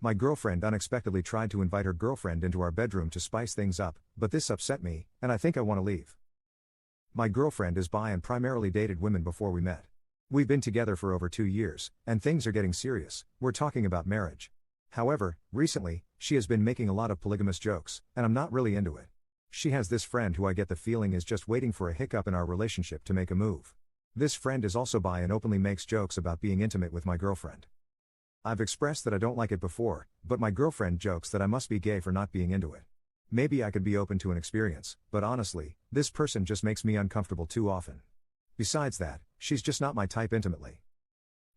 My girlfriend unexpectedly tried to invite her girlfriend into our bedroom to spice things up, but this upset me, and I think I want to leave. My girlfriend is bi and primarily dated women before we met. We've been together for over 2 years, and things are getting serious. We're talking about marriage. However, recently, she has been making a lot of polygamous jokes, and I'm not really into it. She has this friend who I get the feeling is just waiting for a hiccup in our relationship to make a move. This friend is also bi and openly makes jokes about being intimate with my girlfriend. I've expressed that I don't like it before, but my girlfriend jokes that I must be gay for not being into it. Maybe I could be open to an experience, but honestly, this person just makes me uncomfortable too often. Besides that, she's just not my type intimately.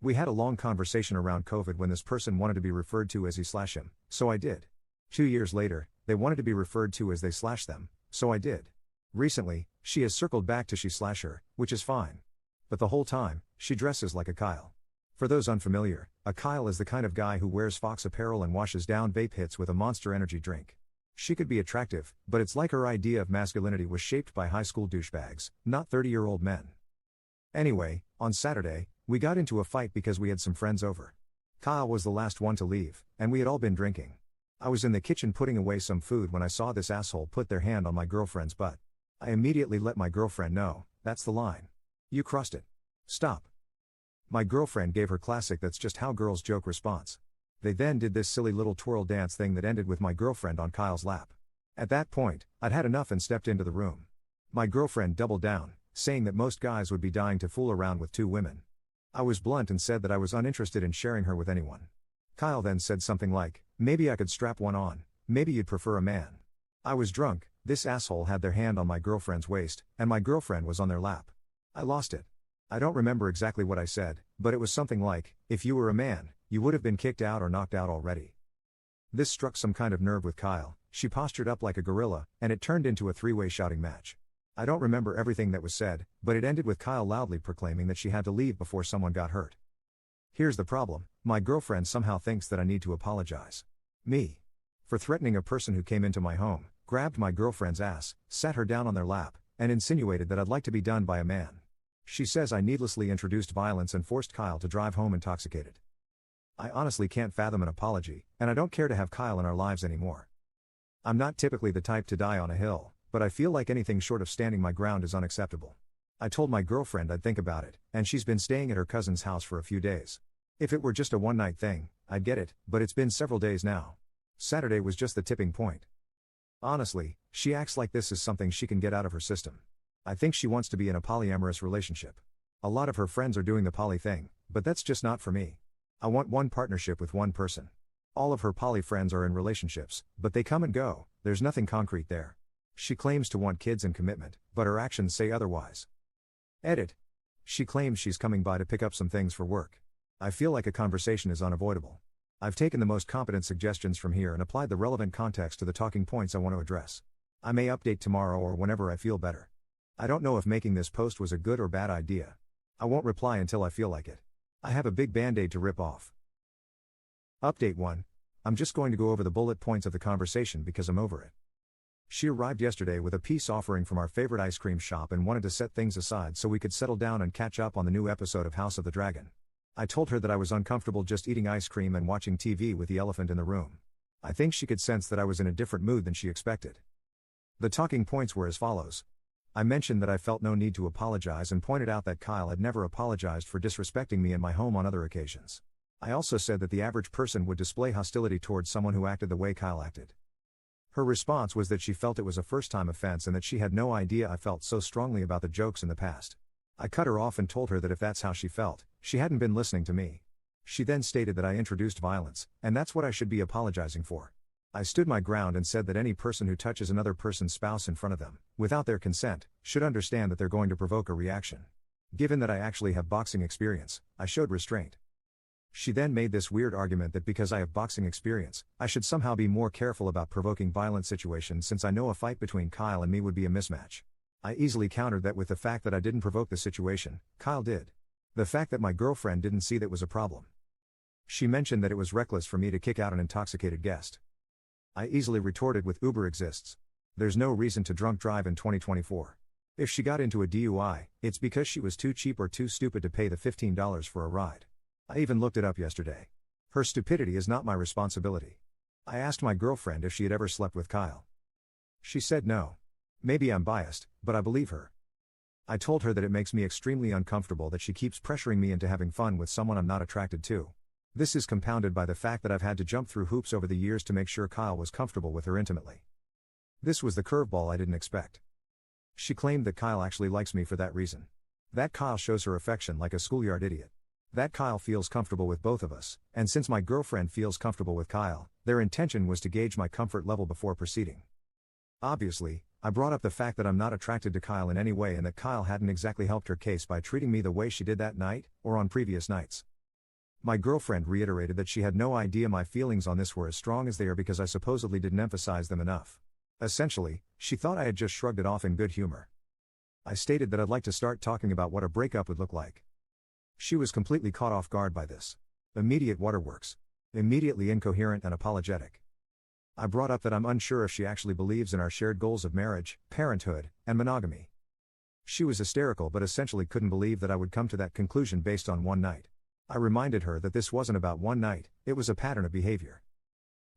We had a long conversation around COVID when this person wanted to be referred to as he/him, so I did. 2 years later, they wanted to be referred to as they/them, so I did. Recently, she has circled back to she/her, which is fine. But the whole time, she dresses like a Kyle. For those unfamiliar, a Kyle is the kind of guy who wears Fox apparel and washes down vape hits with a Monster Energy drink. She could be attractive, but it's like her idea of masculinity was shaped by high school douchebags, not 30-year-old men. Anyway, on Saturday, we got into a fight because we had some friends over. Kyle was the last one to leave, and we had all been drinking. I was in the kitchen putting away some food when I saw this asshole put their hand on my girlfriend's butt. I immediately let my girlfriend know, "That's the line. You crossed it. Stop." My girlfriend gave her classic "that's just how girls joke" response. They then did this silly little twirl dance thing that ended with my girlfriend on Kyle's lap. At that point, I'd had enough and stepped into the room. My girlfriend doubled down, saying that most guys would be dying to fool around with 2 women. I was blunt and said that I was uninterested in sharing her with anyone. Kyle then said something like, "Maybe I could strap one on, maybe you'd prefer a man." I was drunk, this asshole had their hand on my girlfriend's waist, and my girlfriend was on their lap. I lost it. I don't remember exactly what I said, but it was something like, "If you were a man, you would have been kicked out or knocked out already." This struck some kind of nerve with Kyle. She postured up like a gorilla, and it turned into a 3-way shouting match. I don't remember everything that was said, but it ended with Kyle loudly proclaiming that she had to leave before someone got hurt. Here's the problem, my girlfriend somehow thinks that I need to apologize. Me. For threatening a person who came into my home, grabbed my girlfriend's ass, sat her down on their lap, and insinuated that I'd like to be done by a man. She says I needlessly introduced violence and forced Kyle to drive home intoxicated. I honestly can't fathom an apology, and I don't care to have Kyle in our lives anymore. I'm not typically the type to die on a hill, but I feel like anything short of standing my ground is unacceptable. I told my girlfriend I'd think about it, and she's been staying at her cousin's house for a few days. If it were just a one-night thing, I'd get it, but it's been several days now. Saturday was just the tipping point. Honestly, she acts like this is something she can get out of her system. I think she wants to be in a polyamorous relationship. A lot of her friends are doing the poly thing, but that's just not for me. I want one partnership with one person. All of her poly friends are in relationships, but they come and go, there's nothing concrete there. She claims to want kids and commitment, but her actions say otherwise. Edit. She claims she's coming by to pick up some things for work. I feel like a conversation is unavoidable. I've taken the most competent suggestions from here and applied the relevant context to the talking points I want to address. I may update tomorrow or whenever I feel better. I don't know if making this post was a good or bad idea. I won't reply until I feel like it. I have a big band-aid to rip off. Update 1. I'm just going to go over the bullet points of the conversation because I'm over it. She arrived yesterday with a peace offering from our favorite ice cream shop and wanted to set things aside so we could settle down and catch up on the new episode of House of the Dragon. I told her that I was uncomfortable just eating ice cream and watching TV with the elephant in the room. I think she could sense that I was in a different mood than she expected. The talking points were as follows. I mentioned that I felt no need to apologize and pointed out that Kyle had never apologized for disrespecting me in my home on other occasions. I also said that the average person would display hostility towards someone who acted the way Kyle acted. Her response was that she felt it was a first-time offense and that she had no idea I felt so strongly about the jokes in the past. I cut her off and told her that if that's how she felt, she hadn't been listening to me. She then stated that I introduced violence, and that's what I should be apologizing for. I stood my ground and said that any person who touches another person's spouse in front of them, without their consent, should understand that they're going to provoke a reaction. Given that I actually have boxing experience, I showed restraint. She then made this weird argument that because I have boxing experience, I should somehow be more careful about provoking violent situations since I know a fight between Kyle and me would be a mismatch. I easily countered that with the fact that I didn't provoke the situation, Kyle did. The fact that my girlfriend didn't see that was a problem. She mentioned that it was reckless for me to kick out an intoxicated guest. I easily retorted with Uber exists. There's no reason to drunk drive in 2024. If she got into a DUI, it's because she was too cheap or too stupid to pay the $15 for a ride. I even looked it up yesterday. Her stupidity is not my responsibility. I asked my girlfriend if she had ever slept with Kyle. She said no. Maybe I'm biased, but I believe her. I told her that it makes me extremely uncomfortable that she keeps pressuring me into having fun with someone I'm not attracted to. This is compounded by the fact that I've had to jump through hoops over the years to make sure Kyle was comfortable with her intimately. This was the curveball I didn't expect. She claimed that Kyle actually likes me for that reason. That Kyle shows her affection like a schoolyard idiot. That Kyle feels comfortable with both of us, and since my girlfriend feels comfortable with Kyle, their intention was to gauge my comfort level before proceeding. Obviously, I brought up the fact that I'm not attracted to Kyle in any way and that Kyle hadn't exactly helped her case by treating me the way she did that night, or on previous nights. My girlfriend reiterated that she had no idea my feelings on this were as strong as they are because I supposedly didn't emphasize them enough. Essentially, she thought I had just shrugged it off in good humor. I stated that I'd like to start talking about what a breakup would look like. She was completely caught off guard by this. Immediate waterworks. Immediately incoherent and apologetic. I brought up that I'm unsure if she actually believes in our shared goals of marriage, parenthood, and monogamy. She was hysterical but essentially couldn't believe that I would come to that conclusion based on one night. I reminded her that this wasn't about one night, it was a pattern of behavior.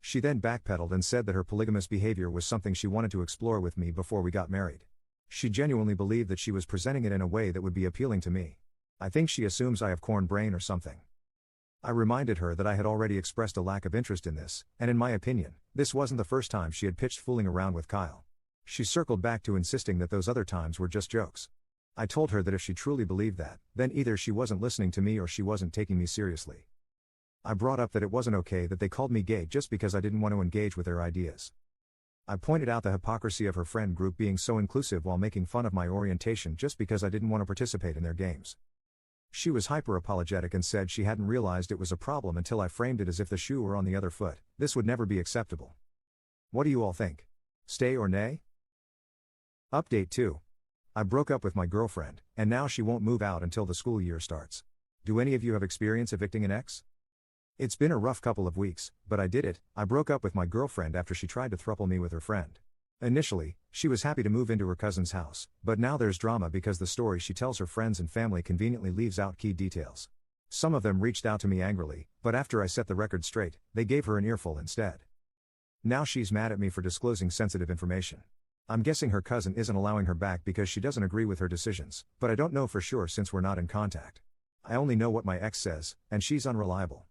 She then backpedaled and said that her polygamous behavior was something she wanted to explore with me before we got married. She genuinely believed that she was presenting it in a way that would be appealing to me. I think she assumes I have corn brain or something. I reminded her that I had already expressed a lack of interest in this, and in my opinion, this wasn't the first time she had pitched fooling around with Kyle. She circled back to insisting that those other times were just jokes. I told her that if she truly believed that, then either she wasn't listening to me or she wasn't taking me seriously. I brought up that it wasn't okay that they called me gay just because I didn't want to engage with their ideas. I pointed out the hypocrisy of her friend group being so inclusive while making fun of my orientation just because I didn't want to participate in their games. She was hyper-apologetic and said she hadn't realized it was a problem until I framed it as if the shoe were on the other foot. This would never be acceptable. What do you all think? Stay or nay? Update 2. I broke up with my girlfriend, and now she won't move out until the school year starts. Do any of you have experience evicting an ex? It's been a rough couple of weeks, but I did it. I broke up with my girlfriend after she tried to throuple me with her friend. Initially, she was happy to move into her cousin's house, but now there's drama because the story she tells her friends and family conveniently leaves out key details. Some of them reached out to me angrily, but after I set the record straight, they gave her an earful instead. Now she's mad at me for disclosing sensitive information. I'm guessing her cousin isn't allowing her back because she doesn't agree with her decisions, but I don't know for sure since we're not in contact. I only know what my ex says, and she's unreliable.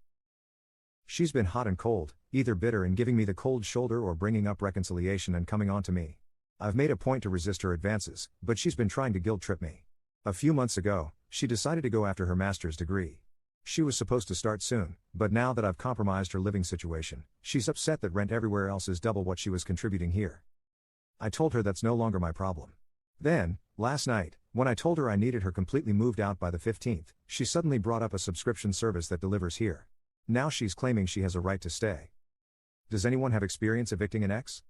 She's been hot and cold, either bitter and giving me the cold shoulder or bringing up reconciliation and coming on to me. I've made a point to resist her advances, but she's been trying to guilt-trip me. A few months ago, she decided to go after her master's degree. She was supposed to start soon, but now that I've compromised her living situation, she's upset that rent everywhere else is double what she was contributing here. I told her that's no longer my problem. Then, last night, when I told her I needed her completely moved out by the 15th, she suddenly brought up a subscription service that delivers here. Now she's claiming she has a right to stay. Does anyone have experience evicting an ex?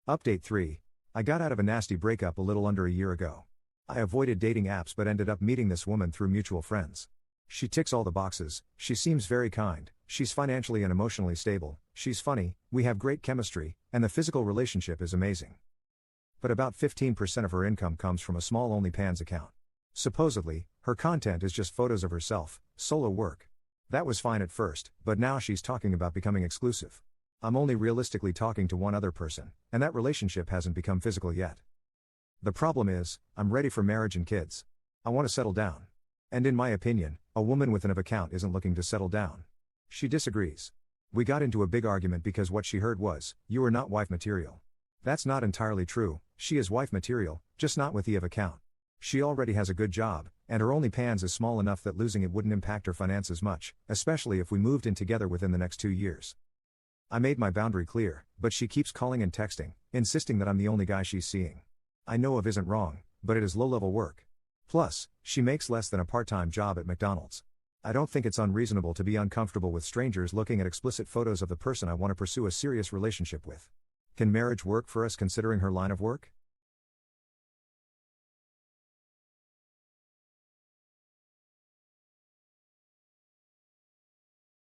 Update 3. I got out of a nasty breakup a little under a year ago. I avoided dating apps but ended up meeting this woman through mutual friends. She ticks all the boxes, she seems very kind, she's financially and emotionally stable, she's funny, we have great chemistry, and the physical relationship is amazing. But about 15% of her income comes from a small OnlyFans account. Supposedly, her content is just photos of herself, solo work. That was fine at first, but now she's talking about becoming exclusive. I'm only realistically talking to one other person, and that relationship hasn't become physical yet. The problem is, I'm ready for marriage and kids. I want to settle down. And in my opinion, a woman with an account isn't looking to settle down. She disagrees. We got into a big argument because what she heard was, "You are not wife material." That's not entirely true, she is wife material, just not with the account. She already has a good job, and her OnlyFans is small enough that losing it wouldn't impact her finances much, especially if we moved in together within the next 2 years. I made my boundary clear, but she keeps calling and texting, insisting that I'm the only guy she's seeing. I know Of isn't wrong, but it is low-level work. Plus, she makes less than a part-time job at McDonald's. I don't think it's unreasonable to be uncomfortable with strangers looking at explicit photos of the person I want to pursue a serious relationship with. Can marriage work for us considering her line of work?